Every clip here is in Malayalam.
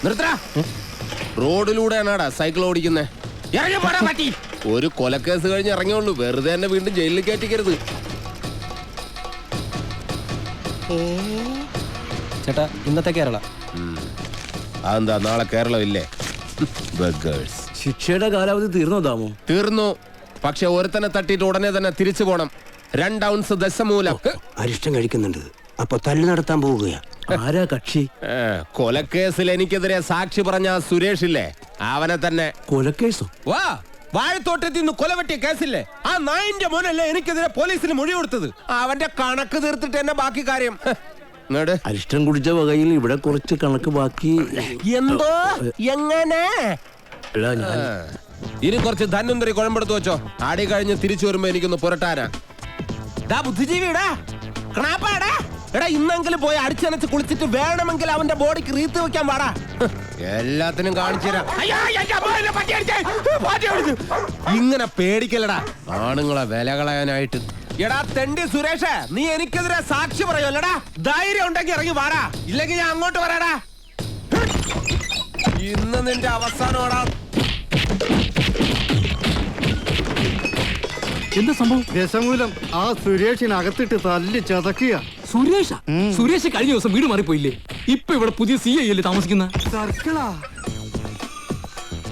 നിർത്തടാ. റോഡിലൂടെയാണാടാ സൈക്കിൾ ഓടിക്കുന്നേ. ഒരു കൊലക്കേസ് കഴിഞ്ഞ് ഇറങ്ങിയുള്ളൂ, വെറുതെ തന്നെ വീണ്ടും ജയിലിൽ കയറ്റിക്കരുത്. ചേട്ടാ ഇന്നത്തെ കേരള അതെന്താ നാളെ കേരളം ഇല്ലേ? ശിക്ഷയുടെ കാലാവധി തീർന്നോ ദാമു? തീർന്നു. പക്ഷെ ഒരുത്തനെ തട്ടിയിട്ട് ഉടനെ തന്നെ തിരിച്ചു പോണം. 2 ഔൺസ് ദശമൂലം. അരിഷ്ടം കഴിക്കുന്നുണ്ട്. അപ്പൊ തല്ലു നടത്താൻ പോവുകയാ. ആരാ കക്ഷി? കൊലക്കേസിൽ എനിക്കെതിരെ സാക്ഷി പറഞ്ഞ സുരേഷ് ഇല്ലേ, അവനെ തന്നെ. കൊലക്കേസോ? വാ, വാഴത്തോട്ടത്തിൽ നിന്ന് കൊലവെട്ടിയ കേസില്ലേ, ആ നായിന്റെ മോനല്ലേ എനിക്കെതിരെ പോലീസിന് മൊഴി കൊടുത്തത്. അവന്റെ കണക്ക് തീർത്തിട്ട് എന്നെ ബാക്കി കാര്യം. അരിഷ്ടം കുടിച്ച വകയിൽ ഇവിടെ കുറച്ച് കണക്ക് ബാക്കി. എന്തോ എങ്ങനെ? ഞാൻ ഇനി കുറച്ച് ധന്വന്തരി കുഴമ്പെടുത്ത് വെച്ചോ. ആടി കഴിഞ്ഞ് തിരിച്ചു വരുമ്പോ എനിക്കൊന്ന് പുരട്ടാനാ. ബുദ്ധിജീവിടാ കണാപ്പാടാ. എടാ ഇന്നെങ്കിലും പോയി അടിച്ചനച്ച് കുളിച്ചിട്ട് വേണമെങ്കിൽ അവന്റെ ബോഡിക്ക് റീത്ത് വെക്കാൻ പാടാ. എല്ലാത്തിനും കാണിച്ചുതരാം. ഇങ്ങനെ പേടിക്കലടാ ആണുങ്ങളെ വില കളയാനായിട്ട്. എടാ തെണ്ടി സുരേഷ്, നീ എനിക്കെതിരെ സാക്ഷി പറയുമല്ലടാ. ധൈര്യം ഉണ്ടെങ്കിൽ ഇറങ്ങി വാടാ, ഇല്ലെങ്കിൽ ഞാൻ അങ്ങോട്ട് വരാടാ. ഇന്ന് നിന്റെ അവസാനമാടാ. എന്താ സംഭവം? ദശമൂലം ആ സുരേഷിനകത്തിട്ട് തല്ലി ചതക്കുക. സുരേഷ് കഴിഞ്ഞ ദിവസം വീട് മാറിപ്പോയില്ലേ? ഇപ്പൊ ഇവിടെ പുതിയ CI അല്ലേ താമസിക്കുന്ന? സർക്കിളാ.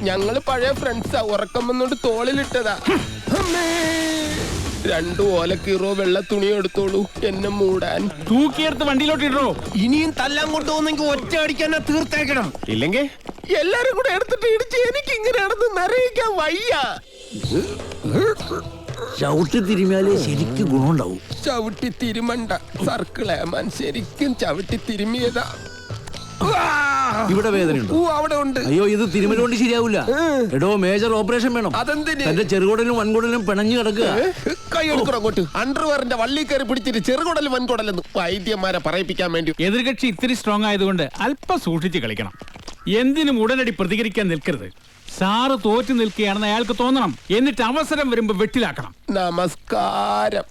ഞങ്ങള് പഴയ ഫ്രണ്ട്സാ. ഉറക്കം വന്നോണ്ട് തോളിലിട്ടതാ. 2 ഓലക്കീറോ വെള്ള തുണി എടുത്തോളൂ എന്നെ മൂടാൻ. തൂക്കിയെടുത്ത് വണ്ടിയിലോട്ട് ഇടോ. ഇനിയും തല്ലാൻ കൊണ്ടുപോകുന്നെങ്കിൽ ഒറ്റ അടിക്കാൻ തീർത്തേക്കണം. ഇല്ലെങ്കിൽ എല്ലാരും കൂടെ എടുത്തിട്ട് ഇടിച്ച് എനിക്ക് ഇങ്ങനെയാണെന്ന് നിറയിക്കാൻ വയ്യ. ചവിട്ടി തിരുമിയാലേ ശരിക്കും ഗുണമുണ്ടാവും. ചവിട്ടി തിരുമണ്ട സർക്കിളേമാൻ, ശരിക്കും ചവിട്ടി തിരുമിയതാ. ഇവിടെ വേദനയുണ്ടോ? അവിടെ ഉണ്ട്. അയ്യോ, ഇത് തിരുമല കൊണ്ട് ശരിയാവൂല. എടോ, മേജർ ഓപ്പറേഷൻ വേണം. അതെന്തിന്? എന്റെ ചെറുകുടലും വൻകുടലും പിണഞ്ഞു കിടക്കുക. കൈ എടുക്കണം അങ്ങോട്ട്. അണ്ടർവെയറിന്റെ വള്ളി കയറി പിടിച്ചിട്ട് ചെറുകുടലും വൻകുടലെന്ന് വൈദ്യന്മാരെ പറയിപ്പിക്കാൻ വേണ്ടി. എതിർകക്ഷി ഇത്തിരി സ്ട്രോങ് ആയതുകൊണ്ട് അല്പം സൂക്ഷിച്ച് കളിക്കണം. എന്തിനും ഉടനടി പ്രതികരിക്കാൻ നിൽക്കരുത്. സാറ് തോറ്റു നിൽക്കുകയാണെന്ന് അയാൾക്ക് തോന്നണം. എന്നിട്ട് അവസരം വരുമ്പോ വെട്ടിലാക്കണം. നമസ്കാരം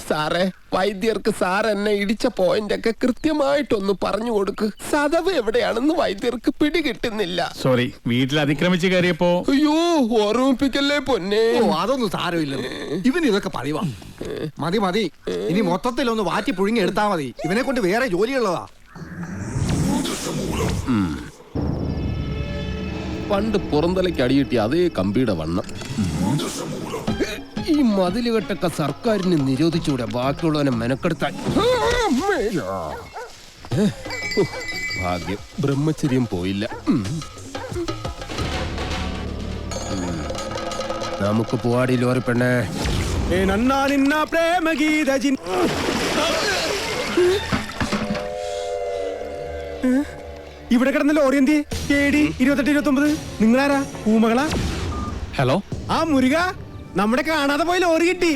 സാറേ. വൈദ്യർക്ക് സാർ എന്നെ ഇടിച്ച പോയിന്റ് ഒക്കെ കൃത്യമായിട്ടൊന്ന് പറഞ്ഞു കൊടുക്ക്. സദവ് എവിടെയാണെന്ന് വൈദ്യർക്ക് പിടികിട്ടുന്നില്ല. സോറി, വീട്ടിൽ അതിക്രമിച്ച് കയറിയപ്പോ. അയ്യോ, ഓർമ്മിപ്പിക്കല്ലേ പൊന്നെ. അതൊന്നും സാരമില്ല. ഇവന് ഇതൊക്കെ പതിവാ. മതി മതി, ഇനി മൊത്തത്തിലൊന്ന് വാറ്റി പുഴുങ്ങി എടുത്താ മതി. ഇവനെ കൊണ്ട് വേറെ ജോലിയുള്ളതാ. പണ്ട് പുറന്തലയ്ക്ക് അടിയിട്ടി അതേ കമ്പിയുടെ വണ്ണം. ഈ മതിലുകെട്ടൊക്കെ സർക്കാരിന് നിരോധിച്ചൂടെ ബാക്കിയുള്ളവനെ മെനക്കെടുത്താൻ. ഭാഗ്യം, ബ്രഹ്മചര്യം പോയില്ല. നമുക്ക് പോവാടി ലോറി പെണ്ണേ. ഇവിടെ കിടന്ന ലോറി എന്തി? KD 2829. നിങ്ങളാരാ? ഊമകളാ? ഹലോ, ആ മുരുക, നമ്മുടെ കാണാതെ പോയി ലോറി കിട്ടി.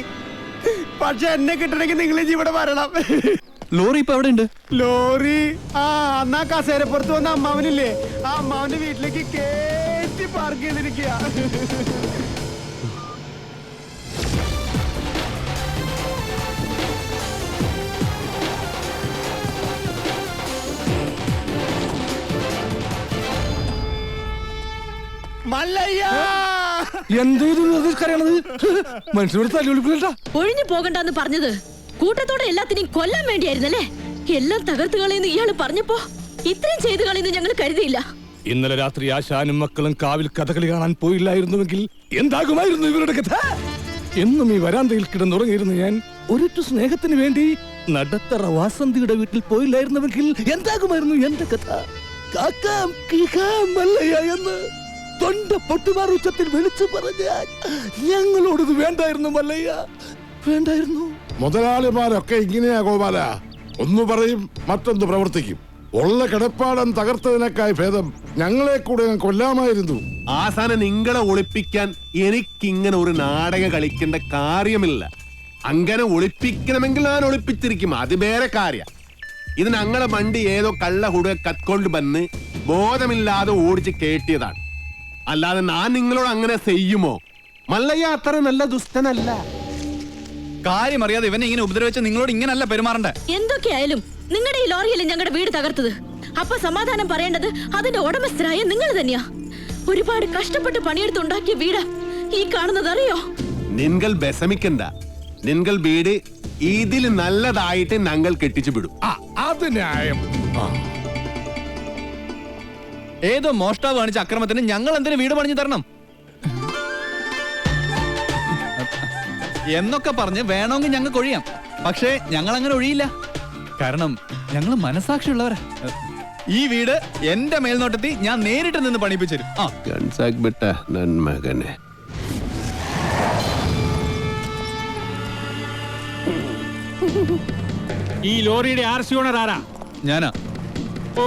പക്ഷെ എന്നെ കിട്ടണമെങ്കിൽ നിങ്ങൾ ഇവിടെ വരണം. ലോറി ഇപ്പൊ എവിടെ ഉണ്ട്? ലോറി അന്നാ കസേരപ്പുറത്ത് വന്ന അമ്മാവനില്ലേ, ആ അമ്മാവന്റെ വീട്ടിലേക്ക് കേറ്റി പാർക്ക് ചെയ്തിരിക്കുക. ഒഴിഞ്ഞു പോകണ്ടെന്ന് പറഞ്ഞത് കൂട്ടത്തോടെ എല്ലാത്തിനെയും കൊല്ലാൻ വേണ്ടിയായിരുന്നല്ലേ? എല്ലാം തകർത്ത് കളയുന്നു ഇയാള് പറഞ്ഞപ്പോ ഇത്രയും ചെയ്തു കളയുന്നു ഞങ്ങൾ കരുതിയില്ല. ഇന്നലെ രാത്രി ആശാനും മക്കളും കാവിൽ കഥകളി കാണാൻ പോയില്ലായിരുന്നുവെങ്കിൽ എന്താകുമായിരുന്നു ഇവരുടെ കഥ? എന്നും ഈ വരാന്തയിൽ കിടന്നുറങ്ങിയിരുന്നു ഞാൻ. ഒരൊറ്റ സ്നേഹത്തിന് വേണ്ടി നടത്തറ വാസന്തിയുടെ വീട്ടിൽ പോയില്ലായിരുന്നുവെങ്കിൽ എന്താകുമായിരുന്നു എന്റെ കഥ? കാക്കാം കീക്കാം മല്ലയ്യ എന്ന് തൊണ്ട പൊട്ടുമാർ ഉച്ചത്തിൽ വിളിച്ചു പറഞ്ഞ ഞങ്ങളോടത് വേണ്ടായിരുന്നു മല്ലയ്യ, വേണ്ടായിരുന്നു. മുതലാളിമാരൊക്കെ ഇങ്ങനെയാ ഗോപാല. ഒന്ന് പറയും, മറ്റൊന്ന് പ്രവർത്തിക്കും. ഉള്ള കിടപ്പാടം തകർത്തതിനേക്കായി ഭേദം ഞങ്ങളെ കൂടെ കൊല്ലാമായിരുന്നു. ആസാനം നിങ്ങളെ ഒളിപ്പിക്കാൻ എനിക്കിങ്ങനെ ഒരു നാടകം കളിക്കേണ്ട കാര്യമില്ല. അങ്ങനെ ഒളിപ്പിക്കണമെങ്കിൽ ഞാൻ ഒളിപ്പിച്ചിരിക്കും, അത് വേറെ കാര്യം. ഇത് ഞങ്ങളെ വണ്ടി ഏതോ കള്ള ഹുട കത്കൊണ്ട് വന്ന് ബോധമില്ലാതെ ഓടിച്ച് കേട്ടിയതാണ്. അല്ലാതെ ഞാൻ നിങ്ങളോട് അങ്ങനെ ചെയ്യുമോ? മല്ലയ്യ അത്ര നല്ല ദുഷ്ടനല്ല. കാര്യം അറിയാതെ ഇവനെ ഇങ്ങനെ ഉപദ്രവിച്ച നിങ്ങളോട് ഇങ്ങനല്ല പെരുമാറണ്ടേ. എന്തൊക്കെയായാലും നിങ്ങളുടെ ഈ ലോറിയല്ലേ ഞങ്ങളുടെ വീട് തകർത്തത്. അപ്പൊ സമാധാനം പറയേണ്ടത് അതിന്റെ ഉടമസ്ഥരായ നിങ്ങൾ തന്നെയാ. ഒരുപാട് കഷ്ടപ്പെട്ട് പണിയെടുത്തുണ്ടാക്കിയ വീട് ഈ കാണുന്നത് അറിയോ? നിങ്ങൾ വിഷമിക്കണ്ട. നിങ്ങൾ വീട് ഇതിൽ നല്ലതായിട്ട് ഞങ്ങൾ കെട്ടിച്ചു വിടും. അത് ന്യായം. ഏതോ മോഷ്ടാവ് കാണിച്ച അക്രമത്തിന് ഞങ്ങൾ എന്തിനു വീട് പണിഞ്ഞു തരണം എന്നൊക്കെ പറഞ്ഞ് വേണമെങ്കിൽ ഞങ്ങൾക്ക് ഒഴിയാം. പക്ഷേ ഞങ്ങൾ അങ്ങനെ ഒഴിയില്ല. കാരണം ഞങ്ങൾ മനസാക്ഷിയുള്ളവരാ. ഈ വീട് എന്റെ മേൽനോട്ടത്തിൽ ഞാൻ നേരിട്ട് നിന്ന് പണിപ്പിച്ചു തരും. മകനെ ഈ ലോറിയുടെ RC ഓണർ ആരാ? ഞാനാ. ഓ,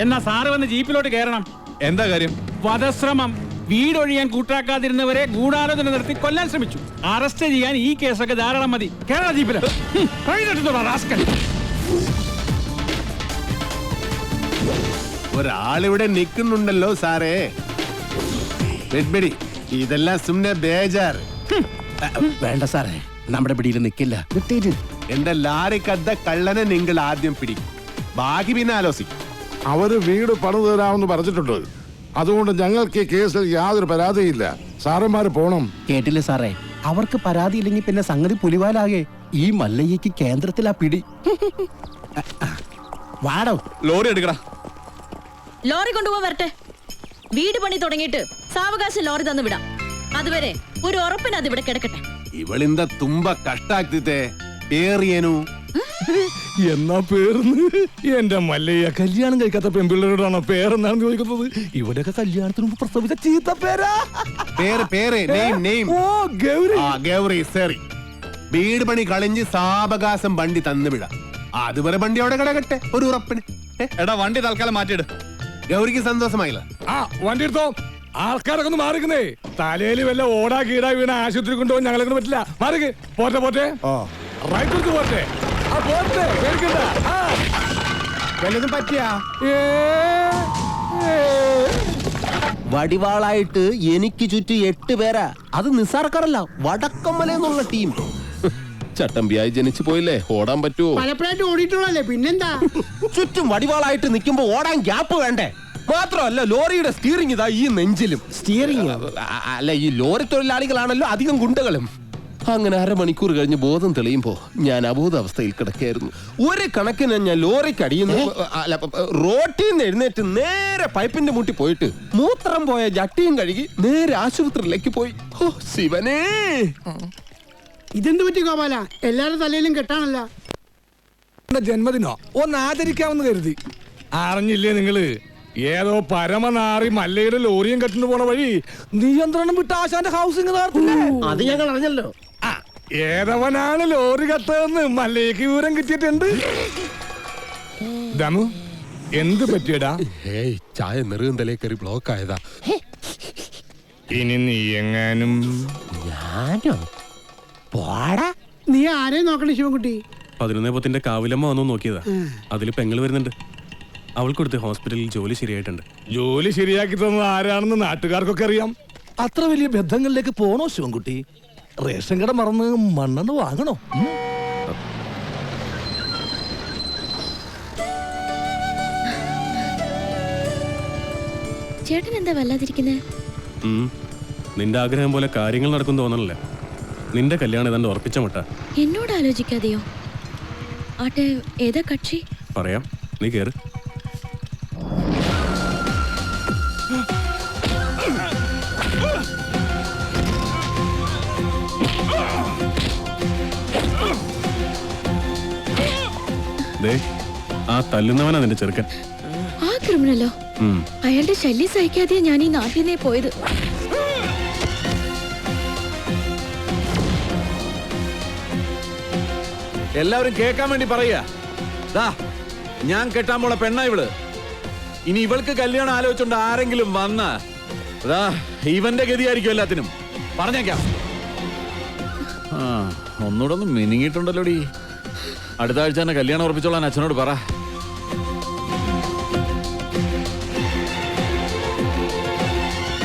എന്നാ സാറ് വന്ന് ജീപ്പിലോട്ട് കയറണം. എന്താ കാര്യം? വധശ്രമം. വീടൊഴിയാൻ കൂട്ടാക്കാതിരുന്നവരെ ഗൂഢാലോചന നടത്തി കൊല്ലാൻ ശ്രമിച്ചു. അറസ്റ്റ് ചെയ്യാൻ ഈ കേസൊക്കെ ധാരാളം മതി. കേരള ജീപ്പില് ഒരാളിവിടെ നിൽക്കുന്നുണ്ടല്ലോ സാറേ. ഇതെല്ലാം സുമ്നെ ബേജാർ. വേണ്ട സാറേ, നമ്മുടെ പിടിയിൽ നിൽക്കില്ല. എന്റെ ലാറിക്കദ്ദ കള്ളനെ നിങ്ങൾ ആദ്യം പിടിക്കും, ബാക്കി പിന്നെ ആലോചിക്കും. അവര് വീട് പണിതു തരാമെന്ന് പറഞ്ഞിട്ടുണ്ട്. അതുകൊണ്ട് ഞങ്ങൾക്ക് ഈ കേസിൽ യാതൊരു പരാതിയില്ല. സാറന്മാര് പോണം. കേട്ടില്ലേ സാറേ, അവർക്ക് പരാതി ഇല്ലെങ്കിൽ പിന്നെ സംഗതി പുലിവാലാകെ. ഈ മല്ലയ്യക്ക് കേന്ദ്രത്തിലാ പിടി. വാടോ, ലോറി എടുക്കടാ. ലോറി കൊണ്ടുപോകാൻ വരട്ടെ. വീട് പണി തുടങ്ങിയിട്ട് സാവകാശം ലോറി തന്നു വിടാം. അതുവരെ ഒരു ഉറപ്പിന് അത് ഇവിടെ കിടക്കട്ടെ. ഇവളിന്ത തുമ്പ കഷ്ടാക്കിത്തെ പേറിയനു. എന്നാ പേർന്ന് എന്റെ മല്ലയ്യ കല്യാണം കഴിക്കാത്ത പെൺപിള്ളേരോടാണോ പേരെന്നാണ് ചോദിക്കുന്നത്? ഇവരൊക്കെ കല്യാണത്തിന് മുമ്പ് പ്രസവിച്ച ചീത്ത പേരാ. പേര് നെയിം. ഓ, ഗൗരി. ഗൗരി സോറി. വീട് പണി കളിഞ്ഞ് സാവകാശം വണ്ടി തന്നു വിടാം. അതുവരെ വണ്ടി അവിടെ കിടക്കട്ടെ ഒരു ഉറപ്പിന്. എടാ വണ്ടി തൽക്കാലം മാറ്റിയിട്. ഗൗരിക്ക് സന്തോഷമായില്ല. വണ്ടി എടുത്തോ. ആൾക്കാരൊക്കെ ഒന്ന് മാറിക്കുന്നേ. തലയിൽ വല്ല ഓടാ കീടാ വീണ ആശുപത്രി കൊണ്ടുപോകാൻ ഞങ്ങളെ കൊണ്ട് പറ്റില്ല. മാറിക്ക്. പോട്ടെ റൈറ്റ് എടുത്ത് പോട്ടെ. വല്ലതും പറ്റിയാ? വടിവാളായിട്ട് എനിക്ക് ചുറ്റും 8 പേരാ. അത് നിസ്സാർക്കാരല്ല, വടക്കമ്മല എന്നുള്ള ടീം. ചട്ടമ്പിയായി ജനിച്ചു പോയില്ലേ, ഓടാൻ പറ്റുമോ? പലപ്പോഴായിട്ട് ഓടിയിട്ടുള്ളല്ലേ, പിന്നെന്താ? ചുറ്റും വടിവാളായിട്ട് നിൽക്കുമ്പോ ഓടാൻ ഗ്യാപ്പ് വേണ്ടേ? മാത്രമല്ല, ലോറിയുടെ സ്റ്റിയറിംഗ് ഇതാ ഈ നെഞ്ചിലും. സ്റ്റിയറിംഗ് അല്ല, ഈ ലോറി തൊഴിലാളികളാണല്ലോ അധികം ഗുണ്ടകളും. അങ്ങനെ അരമണിക്കൂർ കഴിഞ്ഞ് ബോധം തെളിയുമ്പോ ഞാൻ അബോധാവസ്ഥയിൽ കിടക്കായിരുന്നു. ഒരു കണക്കിന് ഞാൻ ലോറിക്ക് അടിയുന്നു. റോട്ടിൽ നിന്ന് എഴുന്നേറ്റ് നേരെ പൈപ്പിന്റെ മുട്ടി പോയിട്ട് മൂത്രം പോയ ജട്ടിയും കഴുകി നേരെ ആശുപത്രിയിലേക്ക് പോയി. ഓ ശിവനേ, ഇതെന്ത് പറ്റി ഗോപാല? എല്ലാരുടെ തലയിലും കെട്ടാണല്ല. ജന്മദിനോ ഒന്ന് ആചരിക്കാമെന്ന് കരുതി. അറിഞ്ഞില്ലേ നിങ്ങള്? ഏതോ പരമനാറി മല്ലയുടെ ലോറിയും കെട്ടിന് പോണ വഴി നിയന്ത്രണം വിട്ട് ആശാന്റെ ഹൗസിംഗ് അത് ഞങ്ങൾ അറിഞ്ഞല്ലോ. ഏതവനാണ് ലോറി കത്തതെന്ന് മല്ലയ്ക്ക് വിവരം കിട്ടിയിട്ടുണ്ട്. ദമു, എന്ത് പറ്റിയടാ? ചായ നെറുകും തലേ കയറി ബ്ലോക്ക് ആയതാ. ഇനി നീ എങ്ങാനും. ഞാനോ? പോടാ. നീ ആരെയും നോക്കണേ ശിവൻകുട്ടി? 11 കാവിലമ്മ വന്നു നോക്കിയതാ. അതിൽ പെങ്ങൾ വരുന്നുണ്ട്. അവൾക്കൊടുത്ത് ഹോസ്പിറ്റലിൽ ജോലി ശരിയായിട്ടുണ്ട്. ജോലി ശരിയാക്കി തന്നത് ആരാണെന്ന് നാട്ടുകാർക്കൊക്കെ അറിയാം. അത്ര വലിയ ബന്ധങ്ങളിലേക്ക് പോണോ ശിവൻകുട്ടി? റേഷൻ കട മറന്ന് മണ്ണെണ്ണ വാങ്ങണോ? ചേട്ടൻ എന്താ വല്ലാതിരിക്കുന്നേ? നിന്റെ ആഗ്രഹം പോലെ കാര്യങ്ങൾ നടക്കും തോന്നണല്ലേ? നിന്റെ കല്യാണം ഏതാണ്ട് ഉറപ്പിച്ച മട്ട. എന്നോട് ആലോചിക്കാതെയോ? ആട്ടെ, ഏതാ കക്ഷി? പറയാം, നീ കേറ്. ആ തല്ലുന്നവനാ നിന്റെ ചെറുക്കൻ. ആ ക്രിമിനലോ? അയാളുടെ ശല്യം സഹിക്കാതെ ഞാൻ ഈ നാട്ടിൽ നിന്നേ പോയത്. എല്ലാവരും കേൾക്കാൻ വേണ്ടി പറയാ, ഞാൻ കെട്ടാൻ പോണ പെണ്ണ ഇവള്. ഇനി ഇവൾക്ക് കല്യാണം ആലോചിച്ചോണ്ട് ആരെങ്കിലും വന്ന ഇവന്റെ ഗതിയായിരിക്കും എല്ലാത്തിനും. പറഞ്ഞേക്കാം. ഒന്നുകൂടെ ഒന്ന് മിനിങ്ങിട്ടുണ്ടല്ലോടി. അടുത്ത ആഴ്ച തന്നെ കല്യാണം ഉറപ്പിച്ചോളാൻ അച്ഛനോട് പറ.